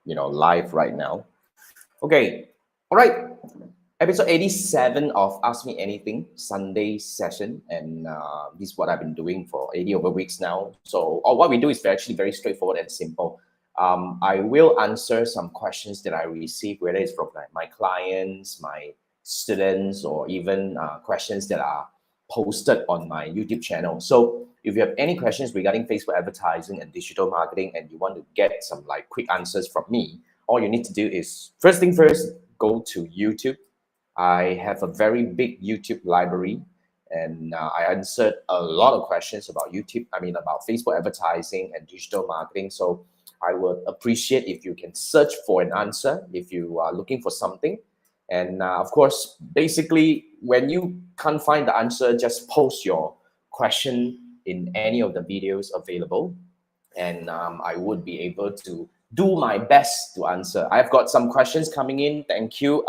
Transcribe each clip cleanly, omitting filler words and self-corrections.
live right now. Okay, all right. Episode 87 of Ask Me Anything Sunday session, and this is what I've been doing for 80 over weeks now. So, what we do is actually very straightforward and simple. I will answer some questions that I receive, whether it's from my clients, my students, or even questions that are posted on my YouTube channel. So, if you have any questions regarding Facebook advertising and digital marketing, and you want to get some quick answers from me, all you need to do is first thing first, go to YouTube. I have a very big YouTube library, and I answered a lot of questions about about Facebook advertising and digital marketing. So I would appreciate if you can search for an answer if you are looking for something. And of course, basically, when you can't find the answer, just post your question in any of the videos available, and I would be able to do my best to answer. I've got some questions coming in. Thank you.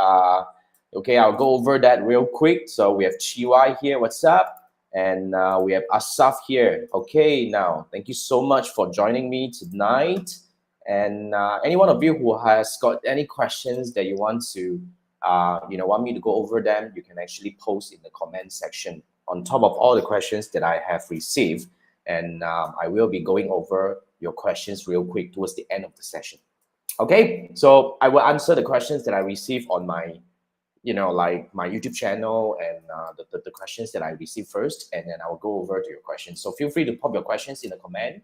Okay, I'll go over that real quick. So we have Chiwai here. What's up? And we have Asaf here. Okay, now thank you so much for joining me tonight. And any one of you who has got any questions that you want to, want me to go over them, you can actually post in the comment section on top of all the questions that I have received. And I will be going over your questions real quick towards the end of the session. Okay, so I will answer the questions that I received on my my YouTube channel, and the questions that I received first, and then I'll go over to your questions. So feel free to pop your questions in the comment.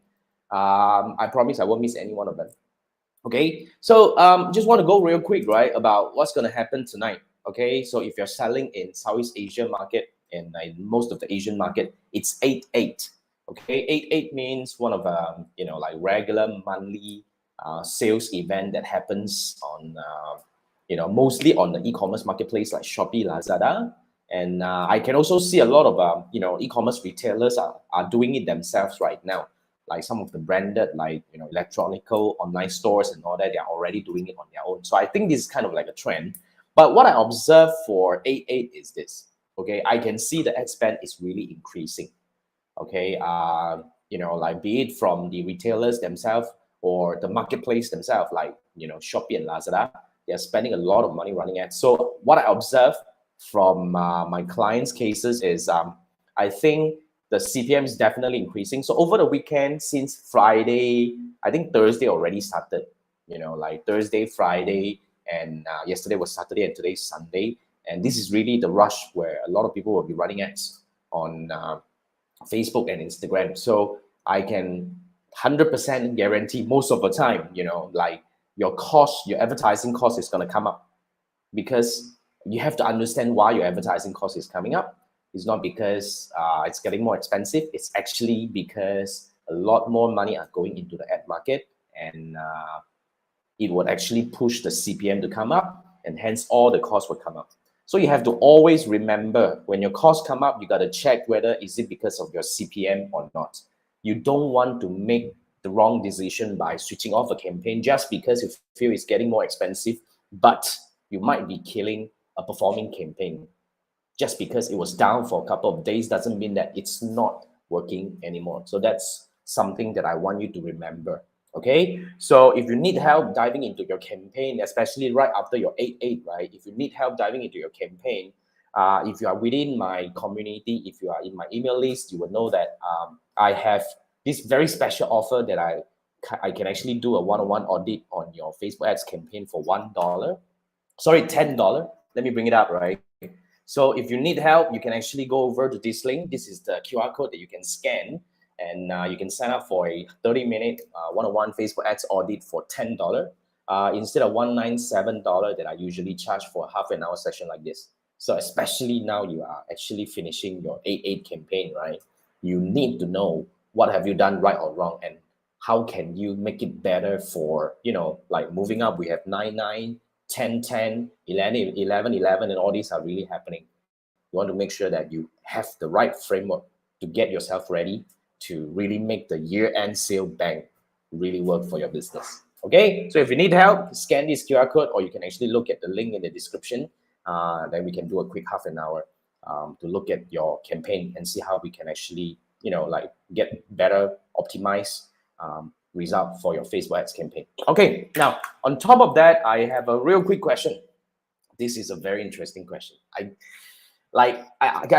I promise I won't miss any one of them. Okay, so just want to go real quick, right, about what's going to happen tonight. Okay, so if you're selling in Southeast Asia market and in most of the Asian market, it's 8-8. Okay, 8-8 means one of regular monthly sales event that happens on mostly on the e-commerce marketplace like Shopee, Lazada. And I can also see a lot of e-commerce retailers are doing it themselves right now. Like some of the branded electronical online stores and all that, they're already doing it on their own. So I think this is kind of like a trend. But what I observe for 8-8 is this. Okay, I can see the ad spend is really increasing. Okay, be it from the retailers themselves or the marketplace themselves, like Shopee and Lazada. They're spending a lot of money running ads. So what I observe from my clients' cases is I think the CPM is definitely increasing. So over the weekend, since Friday, I think Thursday already started, Thursday, Friday, and yesterday was Saturday, and today's Sunday. And this is really the rush where a lot of people will be running ads on Facebook and Instagram. So I can 100% guarantee most of the time, your advertising cost is going to come up, because you have to understand why your advertising cost is coming up. It's not because it's getting more expensive. It's actually because a lot more money are going into the ad market, and it would actually push the CPM to come up, and hence all the costs will come up. So you have to always remember, when your costs come up, you got to check whether is it because of your CPM or not. You don't want to make the wrong decision by switching off a campaign just because you feel it's getting more expensive, but you might be killing a performing campaign. Just because it was down for a couple of days doesn't mean that it's not working anymore. So that's something that I want you to remember. Okay, so if you need help diving into your campaign, especially right after your 8-8, right? If you need help diving into your campaign, if you are within my community, if you are in my email list, you will know that I have this very special offer that I can actually do a one-on-one audit on your Facebook ads campaign for $1. Sorry, $10. Let me bring it up, right? So if you need help, you can actually go over to this link. This is the QR code that you can scan, and you can sign up for a 30-minute one-on-one Facebook ads audit for $10 instead of $197 that I usually charge for a half an hour session like this. So especially now you are actually finishing your 8-8 campaign, right? You need to know what have you done right or wrong, and how can you make it better for, moving up. We have 9-9, 10-10, 11-11, and all these are really happening. You want to make sure that you have the right framework to get yourself ready to really make the year-end sale bank really work for your business. Okay, so if you need help, scan this QR code, or you can actually look at the link in the description. Then we can do a quick half an hour to look at your campaign and see how we can actually, get better, optimize result for your Facebook ads campaign. Okay, now on top of that, I have a real quick question. This is a very interesting question. I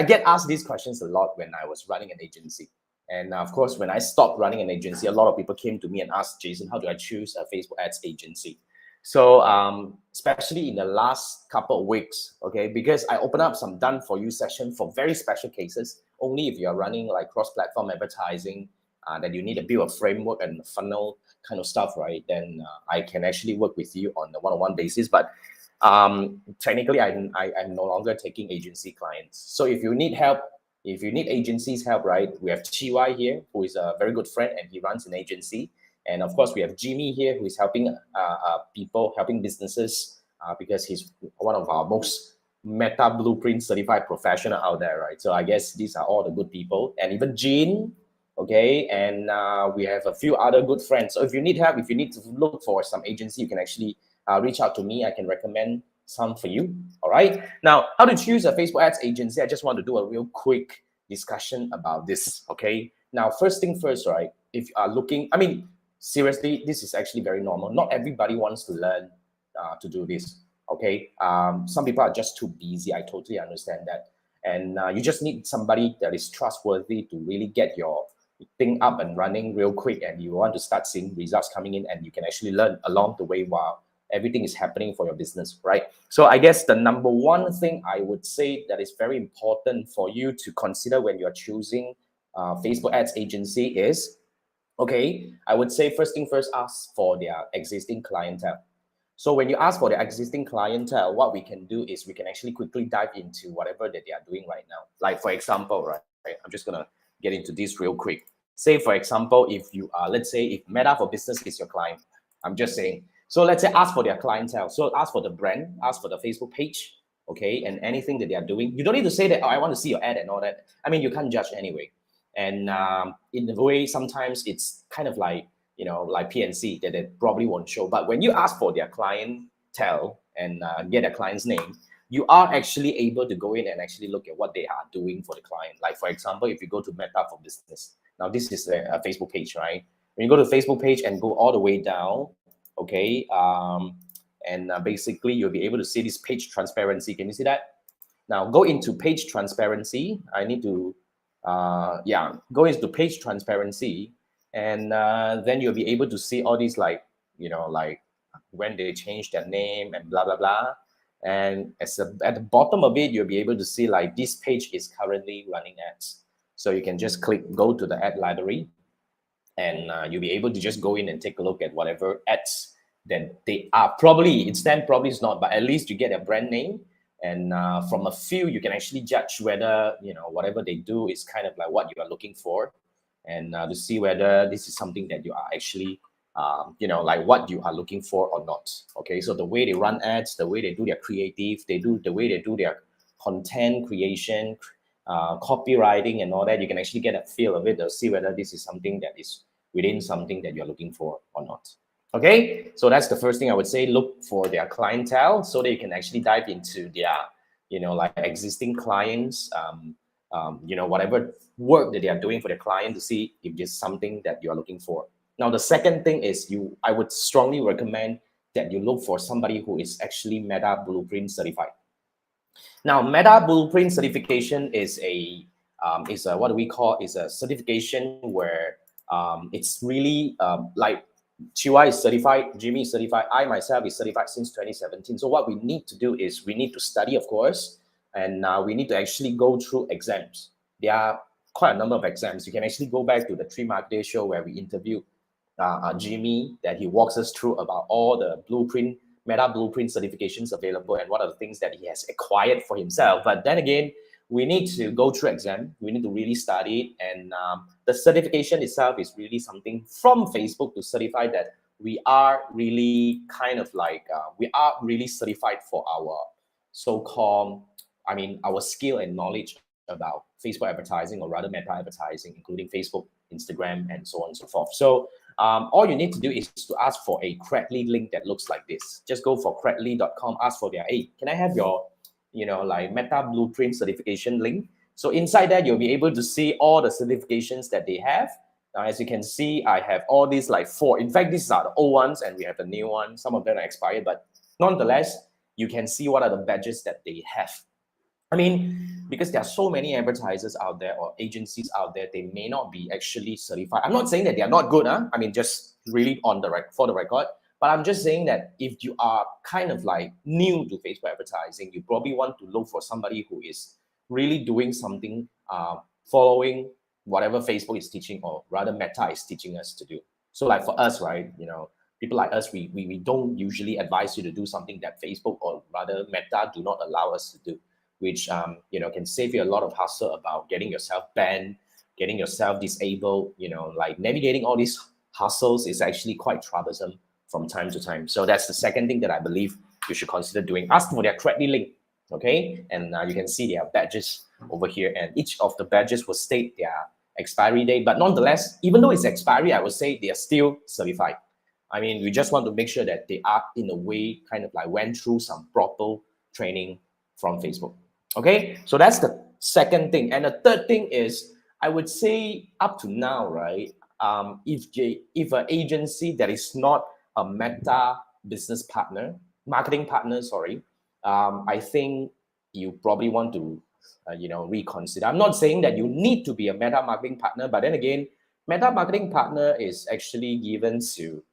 get asked these questions a lot when I was running an agency. And of course, when I stopped running an agency, a lot of people came to me and asked, Jason, how do I choose a Facebook ads agency? So especially in the last couple of weeks, okay, because I open up some done for you session for very special cases, only if you're running like cross-platform advertising, that you need to build a framework and funnel kind of stuff, right? Then I can actually work with you on a one-on-one basis. But technically, I'm no longer taking agency clients. So if you need help, if you need agencies help, right, we have Chiwai here, who is a very good friend, and he runs an agency. And of course, we have Jimmy here, who is helping people, helping businesses, because he's one of our most Meta Blueprint certified professional out there, right? So I guess these are all the good people. And even Jean, okay, and we have a few other good friends. So if you need help, if you need to look for some agency, you can actually reach out to me. I can recommend some for you. All right. Now, how to choose a Facebook ads agency? I just want to do a real quick discussion about this. Okay. Now, first thing first, right? If you are looking, I mean, seriously, this is actually very normal. Not everybody wants to learn to do this. Okay. Some people are just too busy. I totally understand that. And you just need somebody that is trustworthy to really get your thing up and running real quick, and you want to start seeing results coming in, and you can actually learn along the way while everything is happening for your business, right? So I guess the number one thing I would say that is very important for you to consider when you're choosing Facebook ads agency is, okay, I would say first thing first, ask for their existing clientele. So when you ask for the existing clientele, what we can do is we can actually quickly dive into whatever that they are doing right now. Like for example, right, I'm just gonna get into this real quick. Say for example, if you are, let's say if Meta for Business is your client, I'm just saying. So let's say ask for their clientele. So ask for the brand, ask for the Facebook page, okay, and anything that they are doing. You don't need to say that, oh, I want to see your ad and all that. I mean, you can't judge anyway. And in a way, sometimes it's kind of like, you know, like PNC that they probably won't show. But when you ask for their clientele and get a client's name, you are actually able to go in and actually look at what they are doing for the client. Like for example, if you go to Meta for Business, now this is a Facebook page, right? When you go to the Facebook page and go all the way down, okay, and basically you'll be able to see this page transparency. Can you see that? Now go into page transparency. I need to, go into page transparency, and then you'll be able to see all these, like, you know, like when they change their name and blah blah blah. And at the bottom of it, you'll be able to see like this page is currently running ads. So you can just go to the ad library, and you'll be able to just go in and take a look at whatever ads that they are. Probably it's them, probably it's not, but at least you get a brand name. And from a few, you can actually judge whether, you know, whatever they do is kind of like what you are looking for, and to see whether this is something that you are actually, you know, like what you are looking for or not. Okay, so the way they run ads, the way they do their creative, the way they do their content creation, copywriting and all that, you can actually get a feel of it to see whether this is something that is within something that you're looking for or not. Okay, so that's the first thing I would say. Look for their clientele so that you can actually dive into their, you know, like existing clients, you know, whatever work that they are doing for their client, to see if there's something that you're looking for. Now, the second thing is I would strongly recommend that you look for somebody who is actually Meta Blueprint certified. Now, Meta Blueprint certification is a what do we call, is a certification where it's really like Chiwa is certified, Jimmy is certified, I myself is certified since 2017. So what we need to do is we need to study, of course, and we need to actually go through exams. There are quite a number of exams. You can actually go back to the 3 Market Show where we interviewed Jimmy, that he walks us through about all the blueprint, Meta Blueprint certifications available and what are the things that he has acquired for himself. But then again, we need to go through exam. We need to really study it. And the certification itself is really something from Facebook to certify that we are really kind of like, we are really certified for our so-called, I mean, our skill and knowledge about Facebook advertising, or rather Meta advertising, including Facebook, Instagram, and so on and so forth. So all you need to do is to ask for a Credly link that looks like this. Just go for credly.com, ask for their, hey, can I have your, you know, like Meta Blueprint certification link? So inside that, you'll be able to see all the certifications that they have. Now, as you can see, I have all these like 4. In fact, these are the old ones and we have the new one. Some of them are expired, but nonetheless, you can see what are the badges that they have. I mean, because there are so many advertisers out there or agencies out there, they may not be actually certified. I'm not saying that they are not good, huh? I mean, just really on the for the record. But I'm just saying that if you are kind of like new to Facebook advertising, you probably want to look for somebody who is really doing something, following whatever Facebook is teaching, or rather Meta is teaching us to do. So like for us, right, people like us, we don't usually advise you to do something that Facebook or rather Meta do not allow us to do, which can save you a lot of hassle about getting yourself banned, getting yourself disabled. Like navigating all these hassles is actually quite troublesome from time to time. So that's the second thing that I believe you should consider doing. Ask for their credit link, okay? And you can see their badges over here, and each of the badges will state their expiry date. But nonetheless, even though it's expiry, I would say they are still certified. I mean, we just want to make sure that they are in a way kind of like went through some proper training from Facebook. Okay, so that's the second thing. And the third thing is, I would say up to now, right? If an agency that is not a Meta business partner, marketing partner, sorry, I think you probably want to, reconsider. I'm not saying that you need to be a Meta marketing partner, but then again, Meta marketing partner is actually given to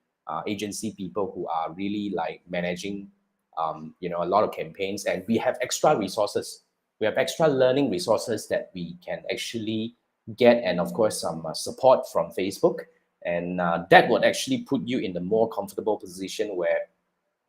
agency people who are really like managing, a lot of campaigns, and we have extra resources. We have extra learning resources that we can actually get, and of course some support from Facebook, and that would actually put you in the more comfortable position where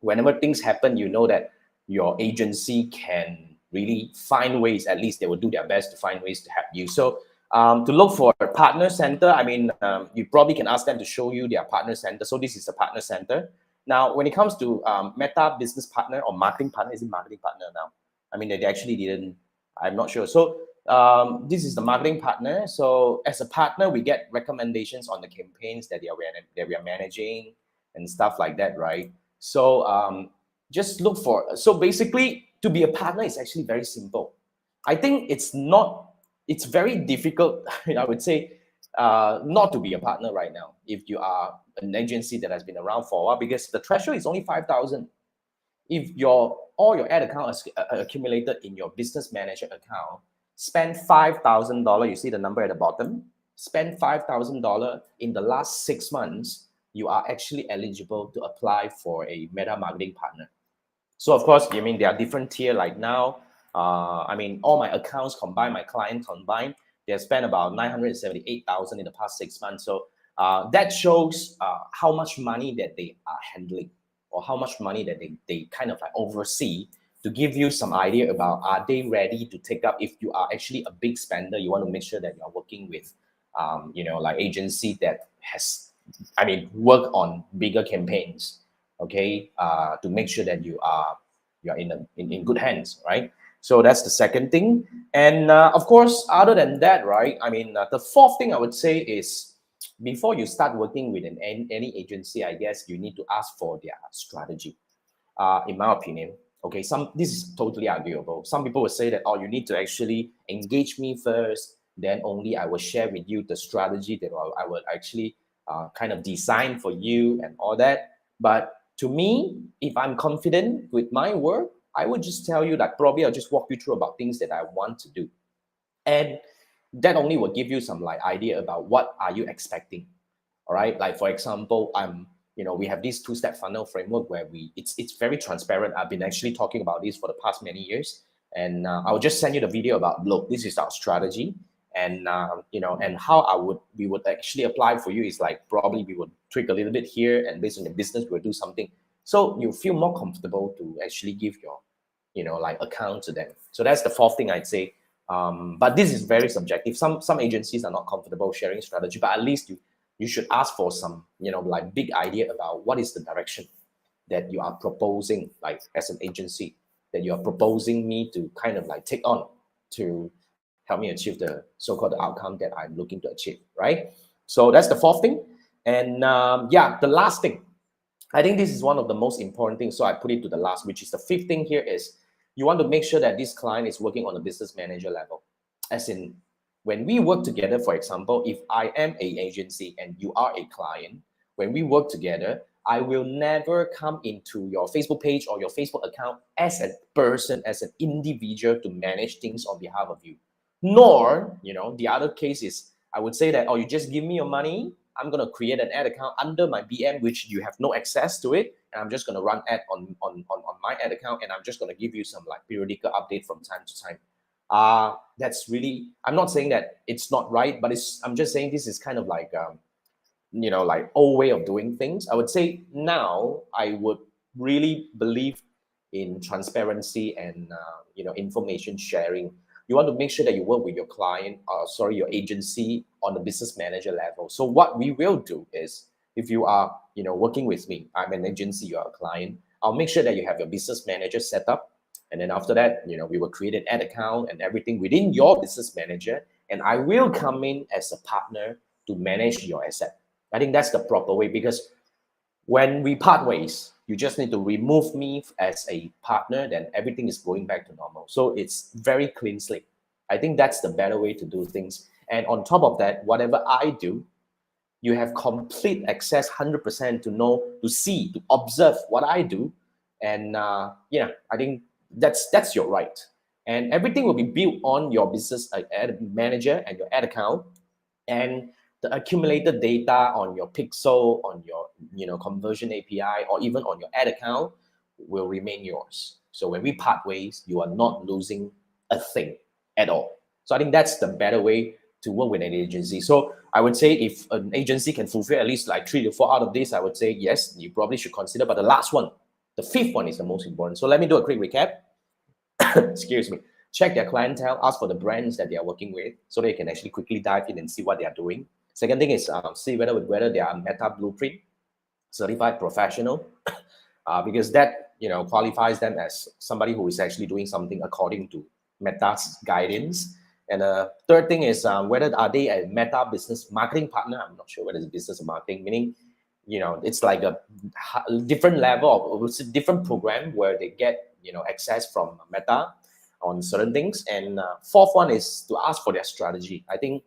whenever things happen, you know that your agency can really find ways. At least they will do their best to find ways to help you. So to look for a partner center, I mean, you probably can ask them to show you their partner center. So this is a partner center. Now, when it comes to Meta business partner or marketing partner, is it marketing partner now? I mean, they actually didn't, I'm not sure. So this is the marketing partner. So as a partner, we get recommendations on the campaigns that we are managing and stuff like that, right? So just look for, so basically to be a partner is actually very simple. I think it's very difficult, I would say, not to be a partner right now if you are an agency that has been around for a while, because the threshold is only 5,000. If all your ad account is accumulated in your business manager account, spend $5,000. You see the number at the bottom. Spend $5,000 in the last 6 months. You are actually eligible to apply for a Meta marketing partner. So of course, I mean, there are different tier. Like now, I mean, all my accounts combined, my clients combined, they have spent about 978,000 in the past 6 months. So that shows how much money that they are handling, or how much money that they kind of like oversee, to give you some idea about, are they ready to take up? If you are actually a big spender, you want to make sure that you're working with, like agency that has, I mean, work on bigger campaigns, okay, to make sure that you're in good hands, right? So that's the second thing. And of course, other than that, right, I mean, the fourth thing I would say is, before you start working with any agency, I guess you need to ask for their strategy. In my opinion, okay, this is totally arguable. Some people will say that, oh, you need to actually engage me first, then only I will share with you the strategy that I will actually kind of design for you and all that. But to me, if I'm confident with my work, I would just tell you that probably I'll just walk you through about things that I want to do. And that only will give you some like idea about what are you expecting. All right. Like for example, we have this two-step funnel framework where it's very transparent. I've been actually talking about this for the past many years. And I'll just send you the video about, look, this is our strategy. And and how we would actually apply for you is like, probably we would tweak a little bit here, and based on the business, we'll do something. So you feel more comfortable to actually give your, like account to them. So that's the fourth thing I'd say. But this is very subjective. Some agencies are not comfortable sharing strategy, but at least you should ask for some, like big idea about what is the direction that you are proposing, like as an agency, that you are proposing me to kind of like take on to help me achieve the so-called outcome that I'm looking to achieve, right? So that's the fourth thing. And the last thing, I think this is one of the most important things. So I put it to the last, which is the fifth thing here is, you want to make sure that this client is working on a business manager level. As in, when we work together, for example, if I am an agency and you are a client, when we work together, I will never come into your Facebook page or your Facebook account as a person, as an individual to manage things on behalf of you. Nor, the other case is I would say that, oh, you just give me your money, I'm going to create an ad account under my BM, which you have no access to it. And I'm just going to run ad on my ad account. And I'm just going to give you some like periodical update from time to time. That's really, I'm not saying that it's not right, but I'm just saying this is kind of like, like old way of doing things. I would say now I would really believe in transparency and, information sharing. You want to make sure that you work with your client, your agency on the business manager level. So what we will do is, if you are, working with me, I'm an agency, you are a client, I'll make sure that you have your business manager set up. And then after that, we will create an ad account and everything within your business manager. And I will come in as a partner to manage your asset. I think that's the proper way, because when we part ways, you just need to remove me as a partner, then everything is going back to normal. So it's very clean slate. I think that's the better way to do things. And on top of that, whatever I do, you have complete access 100% to know, to see, to observe what I do. And I think that's your right. And everything will be built on your business ad manager and your ad account. And the accumulated data on your pixel, on your conversion API, or even on your ad account will remain yours. So when we part ways, you are not losing a thing at all. So I think that's the better way to work with an agency. So I would say if an agency can fulfill at least like 3 to 4 out of this, I would say yes, you probably should consider. But the last one, the 5th one, is the most important. So let me do a quick recap. Excuse me. Check their clientele, ask for the brands that they are working with, so they can actually quickly dive in and see what they are doing. Second thing is see whether they are Meta Blueprint certified professional, because that qualifies them as somebody who is actually doing something according to Meta's guidance. And third thing is whether are they a Meta business marketing partner. I'm not sure whether it's business or marketing, meaning it's like a different level of different program where they get access from Meta on certain things. And fourth one is to ask for their strategy. I think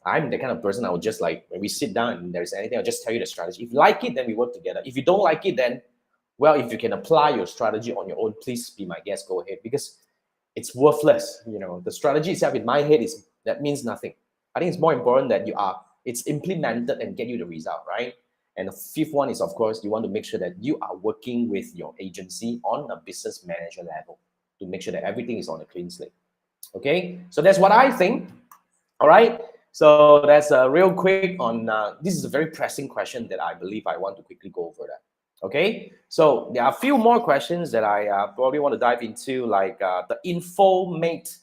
I'm the kind of person I would just like, when we sit down and there's anything, I'll just tell you the strategy. If you like it, then we work together. If you don't like it, then, well, if you can apply your strategy on your own, please be my guest, go ahead, because it's worthless. The strategy itself in my head that means nothing. I think it's more important that it's implemented and get you the result, right? And the 5th one is, of course, you want to make sure that you are working with your agency on a business manager level to make sure that everything is on a clean slate. Okay, so that's what I think. All right. So that's real quick on, this is a very pressing question that I believe I want to quickly go over that. Okay, so there are a few more questions that I probably want to dive into, like the InfoMate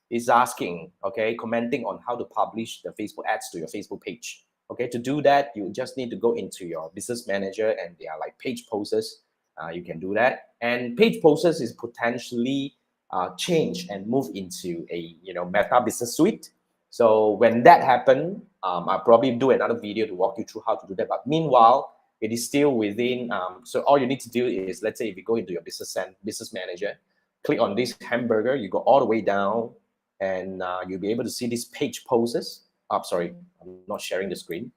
is asking, okay, commenting on how to publish the Facebook ads to your Facebook page. Okay, to do that, you just need to go into your business manager and they are like page posters. You can do that. And page posters is potentially change and move into a Meta Business Suite. So when that happens, I'll probably do another video to walk you through how to do that. But meanwhile, it is still within, so all you need to do is, let's say if you go into your business manager, click on this hamburger, you go all the way down, and you'll be able to see these page posters. Sorry, I'm not sharing the screen.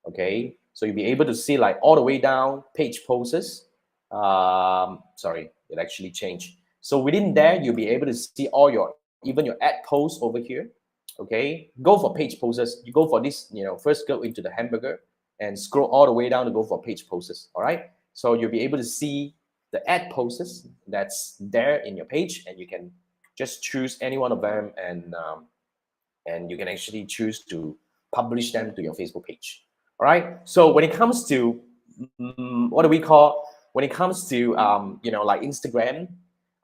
Okay, so you'll be able to see like all the way down page posters. Sorry, it actually changed. So within there, you'll be able to see all even your ad posts over here. Okay, go for page posters. You go for this, first go into the hamburger and scroll all the way down to go for page posters. All right, so you'll be able to see the ad posters that's there in your page, and you can just choose any one of them, and you can actually choose to publish them to your Facebook page. All right, so when it comes to when it comes to like Instagram,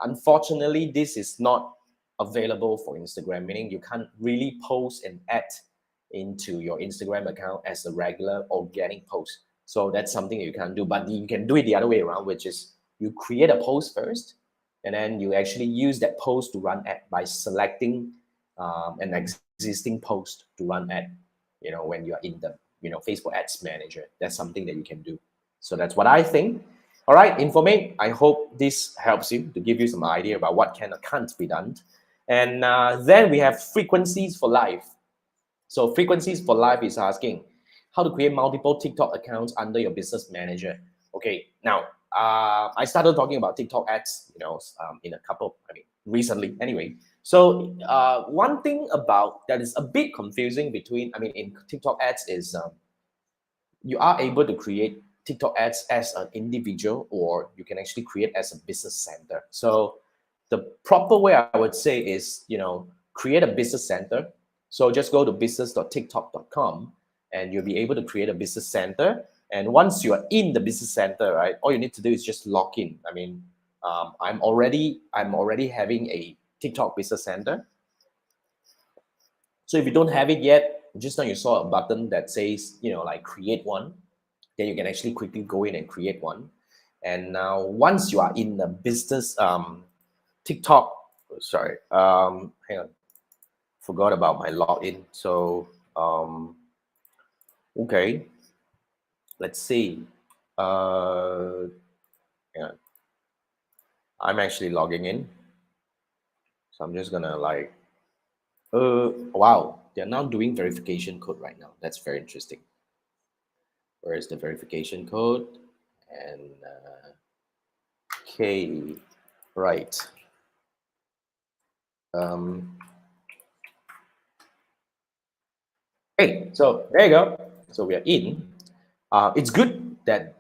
unfortunately this is not available for Instagram, meaning you can't really post an ad into your Instagram account as a regular organic post. So that's something you can't do, but you can do it the other way around, which is you create a post first, and then you actually use that post to run ad by selecting an existing post to run ad, when you're in the, Facebook Ads Manager. That's something that you can do. So that's what I think. All right, InfoMate, I hope this helps you to give you some idea about what can or can't be done. And then we have frequencies for life. So Frequencies for Life is asking how to create multiple TikTok accounts under your business manager. Okay, now I started talking about TikTok ads, in a couple, recently anyway. So one thing about that is a bit confusing in TikTok ads is you are able to create TikTok ads as an individual, or you can actually create as a business center. So the proper way I would say is, create a business center. So just go to business.tiktok.com and you'll be able to create a business center. And once you are in the business center, right, all you need to do is just log in. I'm already having a TikTok business center. So if you don't have it yet, just now you saw a button that says, like create one. Then you can actually quickly go in and create one. And now once you are in the business TikTok, hang on, forgot about my login. So okay, let's see. Hang on. I'm actually logging in. So I'm just gonna wow, they're now doing verification code right now. That's very interesting. Where is the verification code? And okay, right. Okay, so there you go. So we are in. It's good that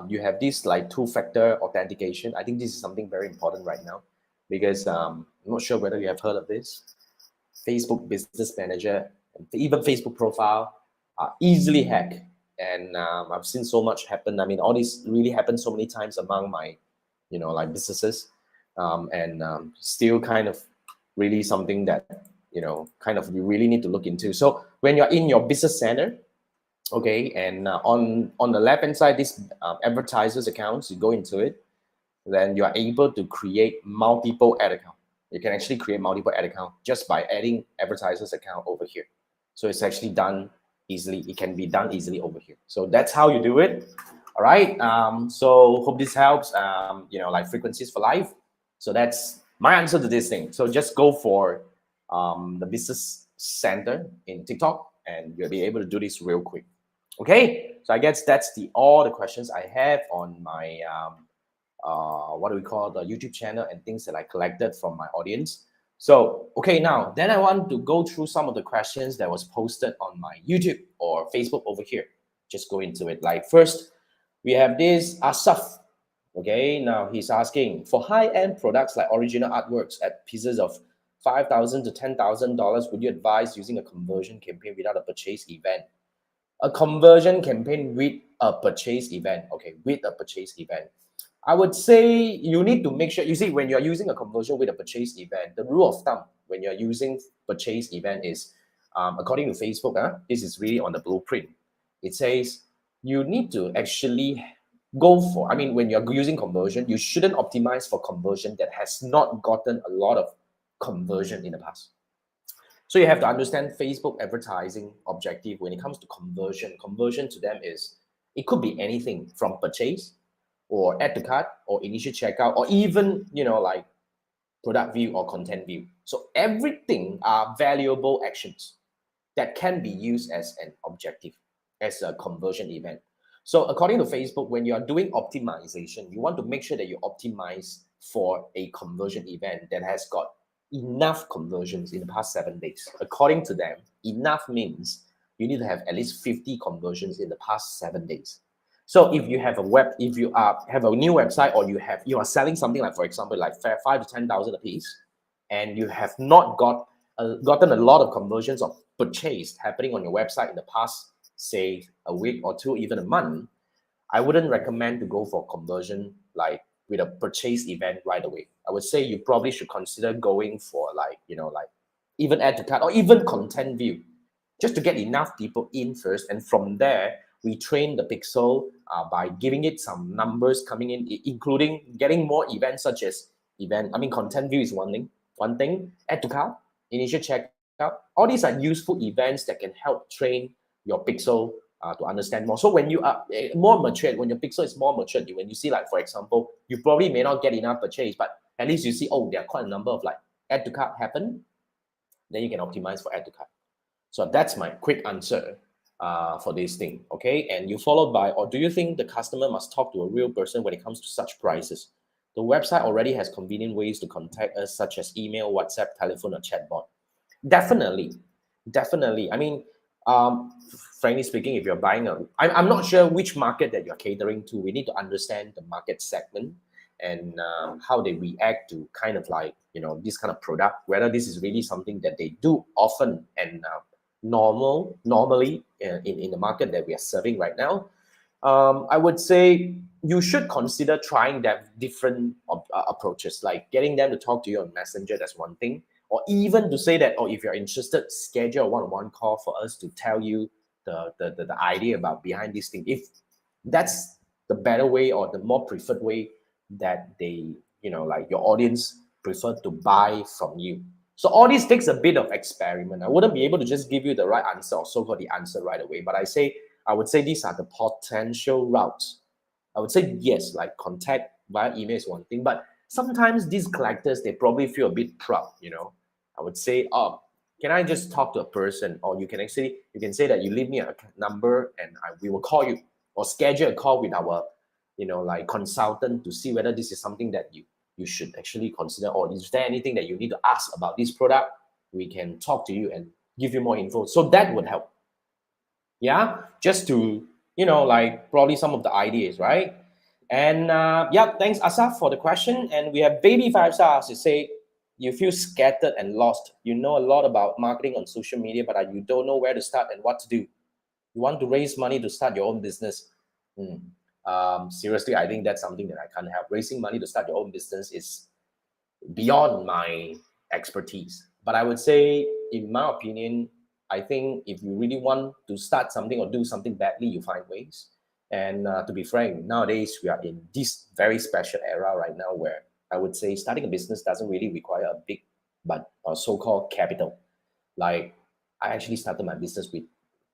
you have this like two-factor authentication. I think this is something very important right now because I'm not sure whether you have heard of this. Facebook Business Manager, and even Facebook profile are easily hacked. And I've seen so much happen. All this really happened so many times among my, businesses, and still kind of really something that, kind of you really need to look into. So when you're in your business center, okay, and on the left hand side, this advertisers accounts, you go into it, then you are able to create multiple ad account. You can actually create multiple ad account just by adding advertisers account over here. So it's actually done easily. It can be done easily over here. So that's how you do it. All right. So hope this helps. Like Frequencies for Life. So that's my answer to this thing. So just go for the business center in TikTok, and you'll be able to do this real quick. Okay. So I guess that's all the questions I have on my what do we call the YouTube channel and things that I collected from my audience. So, okay, now then I want to go through some of the questions that was posted on my YouTube or Facebook over here. Just go into it. Like first, we have this Asaf. Okay, now he's asking for high-end products like original artworks at pieces of $5,000 to $10,000. Would you advise using a conversion campaign without a purchase event? A conversion campaign with a purchase event. Okay, with a purchase event. I would say you need to make sure, you see, when you're using a conversion with a purchase event, the rule of thumb when you're using purchase event is, according to Facebook, this is really on the blueprint. It says you need to actually go for, when you're using conversion, you shouldn't optimize for conversion that has not gotten a lot of conversion in the past. So you have to understand Facebook advertising objective when it comes to conversion. Conversion to them is, it could be anything from purchase or add to cart or initial checkout or even, like product view or content view. So everything are valuable actions that can be used as an objective, as a conversion event. So according to Facebook, when you are doing optimization, you want to make sure that you optimize for a conversion event that has got enough conversions in the past 7 days. According to them, enough means you need to have at least 50 conversions in the past 7 days. So if you have if you have a new website, or you are selling something like, for example, like 5 to 10,000 a piece, and you have not gotten a lot of conversions of purchase happening on your website in the past, say a week or two, even a month, I wouldn't recommend to go for conversion like with a purchase event right away. I would say you probably should consider going for like even add to cart or even content view, just to get enough people in first, and from there we train the pixel by giving it some numbers coming in, including getting more events such as content view is one thing, add to cart, initial checkout. All these are useful events that can help train your pixel to understand more. So when you are more matured, when your pixel is more matured, when you see, like, for example, you probably may not get enough purchase, but at least you see, oh, there are quite a number of like add to cart happen, then you can optimize for add to cart. So that's my quick answer for this thing, okay? And you followed by, or do you think the customer must talk to a real person when it comes to such prices? The website already has convenient ways to contact us, such as email, WhatsApp, telephone, or chatbot. Definitely, definitely. I mean, frankly speaking, if you're buying I'm not sure which market that you're catering to. We need to understand the market segment and how they react to kind of like, this kind of product, whether this is really something that they do often and normally in the market that we are serving right now. I would say you should consider trying that different approaches, like getting them to talk to you on Messenger. That's one thing, or even to say that, oh, if you're interested, schedule a one-on-one call for us to tell you the idea about behind this thing. If that's the better way or the more preferred way that they, like your audience prefer to buy from you. So all this takes a bit of experiment. I wouldn't be able to just give you the right answer or so-called the answer right away, but I would say these are the potential routes. I would say yes, like contact via email is one thing, but sometimes these collectors, they probably feel a bit proud, I would say, oh, can I just talk to a person? Or you can say that you leave me a number and we will call you, or schedule a call with our, like consultant to see whether this is something that you should actually consider, or is there anything that you need to ask about this product? We can talk to you and give you more info. So that would help. Yeah, just to, like probably some of the ideas, right? And yeah, thanks Asaf for the question. And we have Baby 5 stars to say, you feel scattered and lost. You know a lot about marketing on social media, but you don't know where to start and what to do. You want to raise money to start your own business. Seriously, I think that's something that I can't help. Raising money to start your own business is beyond my expertise. But I would say, in my opinion, I think if you really want to start something or do something badly, you find ways. And to be frank, nowadays we are in this very special era right now where I would say starting a business doesn't really require a big but so-called capital. Like I actually started my business with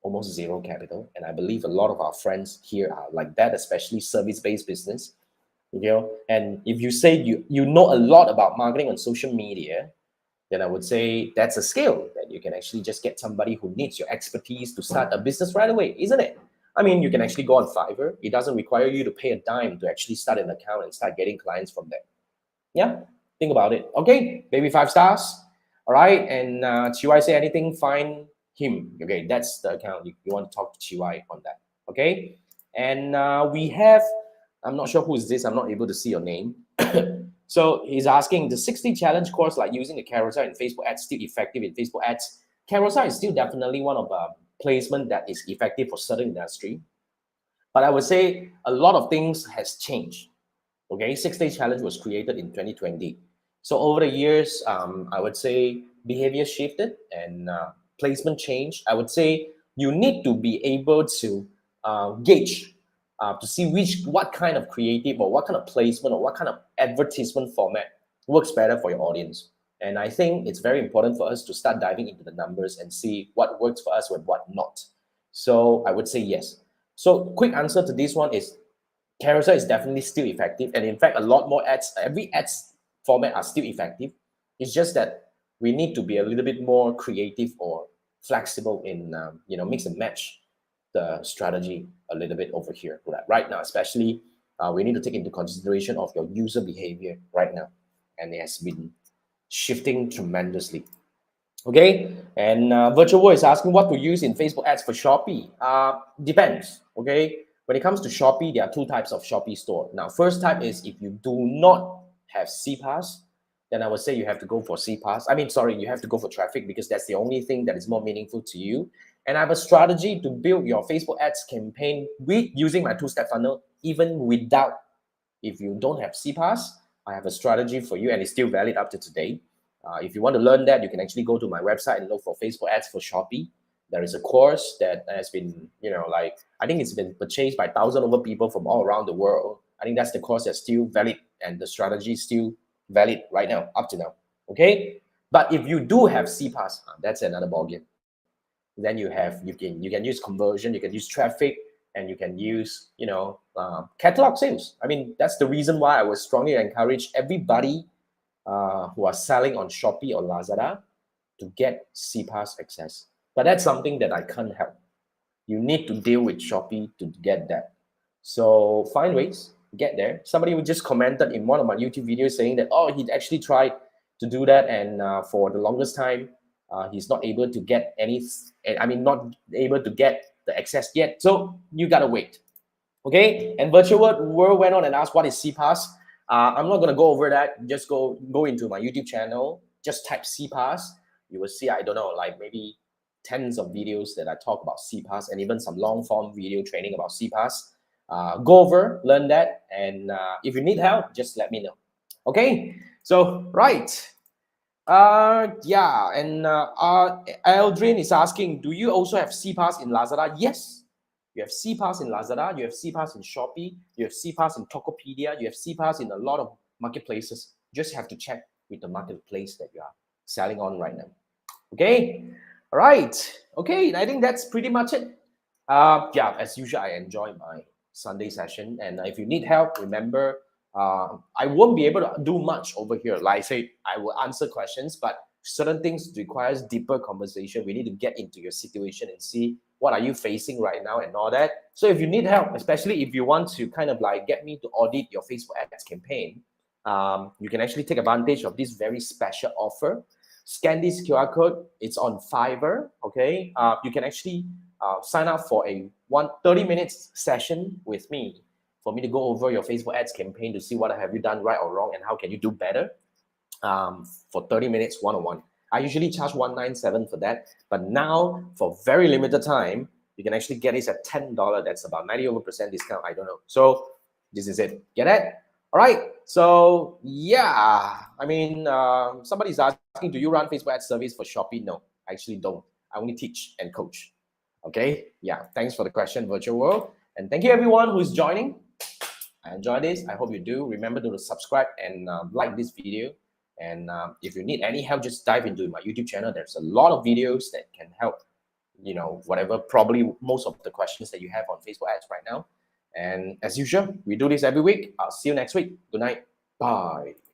almost zero capital, and I believe a lot of our friends here are like that, especially service-based business. And if you say you know a lot about marketing on social media, then I would say that's a skill that you can actually just get somebody who needs your expertise to start a business right away, isn't it? I mean, you can actually go on Fiverr. It doesn't require you to pay a dime to actually start an account and start getting clients from there. Yeah, think about it. Okay, Baby 5 stars. All right, and Chiwai say anything, find him. Okay, that's the account. You want to talk to Chiwai on that. Okay, and we have, I'm not sure who is this. I'm not able to see your name. So he's asking, the 60 challenge course, like using the carousel and Facebook ads, still effective in Facebook ads? Carousel is still definitely one of the placement that is effective for certain industry. But I would say a lot of things has changed. Okay, 6-day challenge was created in 2020. So over the years, I would say behavior shifted and placement changed. I would say you need to be able to gauge to see what kind of creative or what kind of placement or what kind of advertisement format works better for your audience. And I think it's very important for us to start diving into the numbers and see what works for us and what not. So I would say yes. So quick answer to this one is carousel is definitely still effective. And in fact, a lot more ads, every ads format are still effective. It's just that we need to be a little bit more creative or flexible in, mix and match the strategy a little bit over here. Right now, especially, we need to take into consideration of your user behavior right now. And it has been shifting tremendously. Okay, and Virtual World is asking what to use in Facebook ads for Shopee. Depends, okay? When it comes to Shopee, there are two types of Shopee store. Now, first type is if you do not have CPAS, then I would say you have to go for CPAS. You have to go for traffic because that's the only thing that is more meaningful to you. And I have a strategy to build your Facebook ads campaign with using my two-step funnel, even without, if you don't have CPAS, I have a strategy for you and it's still valid up to today. If you want to learn that, you can actually go to my website and look for Facebook ads for Shopee. There is a course that has been, I think it's been purchased by thousands of people from all around the world. I think that's the course that's still valid and the strategy is still valid right now, up to now. Okay. But if you do have CPAS, that's another ballgame. Then you can use conversion, you can use traffic, and you can use catalog sales. I mean, that's the reason why I would strongly encourage everybody who are selling on Shopee or Lazada to get CPAS access. But that's something that I can't help. You need to deal with Shopee to get that. So find ways, get there. Somebody just commented in one of my YouTube videos saying that, oh, he'd actually tried to do that, and for the longest time, he's not able to get any, not able to get the access yet. So you gotta wait. Okay, and Virtual World went on and asked what is CPaaS. I'm not gonna go over that. Just go into my YouTube channel. Just type CPaaS. You will see, I don't know, like maybe tens of videos that I talk about CPaaS, and even some long form video training about CPaaS. Go over, learn that, and if you need help, just let me know. Okay, so right. Yeah, and Aldrin is asking, do you also have CPaaS in Lazada? Yes, you have CPaaS in Lazada, you have CPaaS in Shopee, you have CPaaS in Tokopedia, you have CPaaS in a lot of marketplaces. You just have to check with the marketplace that you are selling on right now. Okay, all right. Okay, I think that's pretty much it. Yeah, as usual, I enjoy my Sunday session, and if you need help, remember, I won't be able to do much over here. Like I say, I will answer questions, but certain things requires deeper conversation. We need to get into your situation and see what are you facing right now and all that. So if you need help, especially if you want to kind of like get me to audit your Facebook ads campaign, you can actually take advantage of this very special offer. Scan this QR code. It's on Fiverr. Okay, you can actually sign up for a 30 minutes session with me for me to go over your Facebook ads campaign to see what have you done right or wrong and how can you do better. For 30 minutes one-on-one. I usually charge $197 for that, but now for very limited time, you can actually get it at $10. That's about 90% discount. I don't know. So this is it. Get it? All right. So yeah, I mean, somebody's asking, do you run Facebook ad service for Shopee? No, I actually don't. I only teach and coach. Okay. Yeah. Thanks for the question, Virtual World, and thank you everyone who's joining. I enjoy this. I hope you do. Remember to subscribe and like this video. And if you need any help, just dive into my YouTube channel. There's a lot of videos that can help, whatever, probably most of the questions that you have on Facebook ads right now. And as usual, we do this every week. I'll see you next week. Good night. Bye.